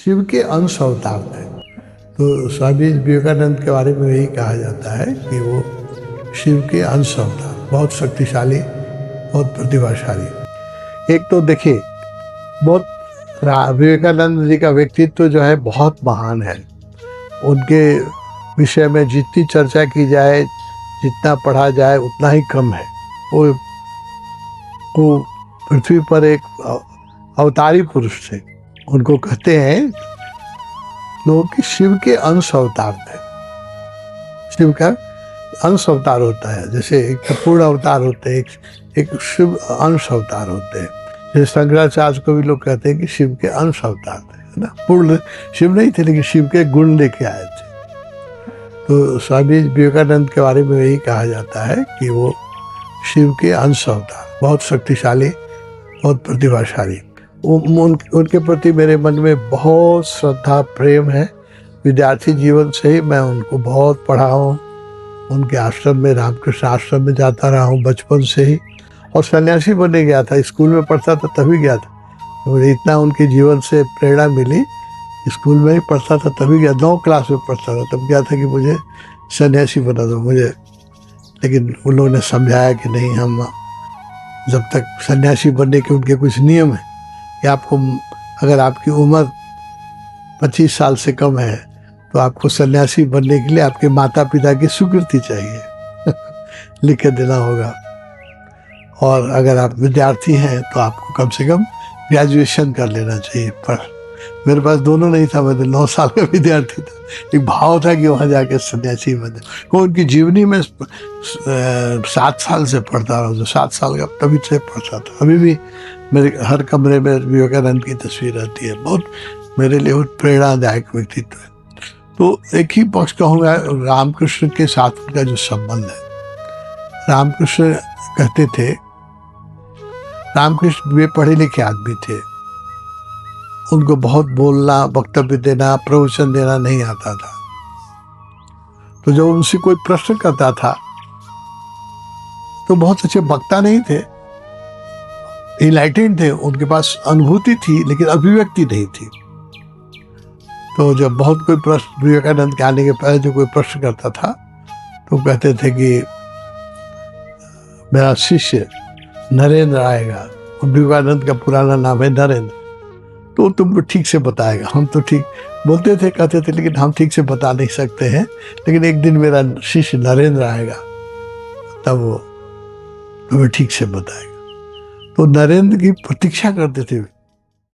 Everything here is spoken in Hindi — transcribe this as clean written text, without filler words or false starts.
शिव के अंश अवतार थे। तो स्वामी विवेकानंद के बारे में यही कहा जाता है कि वो शिव के अंश अवतार, बहुत शक्तिशाली, बहुत प्रतिभाशाली। एक तो देखिए, बहुत विवेकानंद जी का व्यक्तित्व जो है बहुत महान है। उनके विषय में जितनी चर्चा की जाए, जितना पढ़ा जाए उतना ही कम है। वो पृथ्वी पर एक अवतारी पुरुष थे। उनको कहते हैं लोग कि शिव के अंश अवतार थे। शिव का अंश अवतार होता है, जैसे एक पूर्ण अवतार होते हैं, एक शिव अंश अवतार होते हैं। जैसे शंकराचार्य को भी लोग कहते हैं कि शिव के अंश अवतार थे, है ना। पूर्ण शिव नहीं थे, लेकिन शिव के गुण लेके आए थे। तो स्वामी विवेकानंद के बारे में यही कहा जाता है कि वो शिव के अंश अवतार, बहुत शक्तिशाली, बहुत प्रतिभाशाली। उनके प्रति मेरे मन में बहुत श्रद्धा, प्रेम है। विद्यार्थी जीवन से ही मैं उनको बहुत पढ़ा हूँ। उनके आश्रम में, रामकृष्ण आश्रम में जाता रहा हूँ बचपन से ही, और सन्यासी बनने गया था। स्कूल में पढ़ता था तभी गया था। मुझे इतना उनके जीवन से प्रेरणा मिली। स्कूल में ही पढ़ता था तभी गया, 9 क्लास में पढ़ता था तब गया था कि मुझे सन्यासी बना दो मुझे। लेकिन उन लोगों ने समझाया कि नहीं, हम जब तक सन्यासी बनने के उनके कुछ नियम हैं कि आपको, अगर आपकी उम्र 25 साल से कम है तो आपको सन्यासी बनने के लिए आपके माता पिता की स्वीकृति चाहिए लिख के देना होगा। और अगर आप विद्यार्थी हैं तो आपको कम से कम ग्रेजुएशन कर लेना चाहिए। पर मेरे पास दोनों नहीं था, मैं तो 9 साल का विद्यार्थी था। एक भाव था कि वहाँ जाके सन्यासी बने। वो उनकी जीवनी में 7 साल से पढ़ता रहा, जो 7 साल का तभी से पढ़ता था। अभी भी मेरे हर कमरे में विवेकानंद की तस्वीर रहती है। बहुत मेरे लिए बहुत प्रेरणादायक व्यक्तित्व है। तो एक ही पक्ष कहूँगा, रामकृष्ण के साथ उनका जो संबंध है। रामकृष्ण कहते थे, रामकृष्ण वे पढ़े लिखे आदमी थे। उनको बहुत बोलना, वक्तव्य देना, प्रवचन देना नहीं आता था। तो जब उनसे कोई प्रश्न करता था तो बहुत अच्छे वक्ता नहीं थे, इनलाइटेंड थे, उनके पास अनुभूति थी लेकिन अभिव्यक्ति नहीं थी। तो जब बहुत कोई प्रश्न, विवेकानंद के आने के पहले जो कोई प्रश्न करता था तो कहते थे कि मेरा शिष्य नरेंद्र आएगा। विवेकानंद का पुराना नाम है नरेंद्र। तो तुमको ठीक से बताएगा। हम तो ठीक बोलते थे, कहते थे, लेकिन हम ठीक से बता नहीं सकते हैं। लेकिन एक दिन मेरा शिष्य नरेंद्र आएगा, तब वो तुम्हें ठीक से बताएगा। तो नरेंद्र की प्रतीक्षा करते थे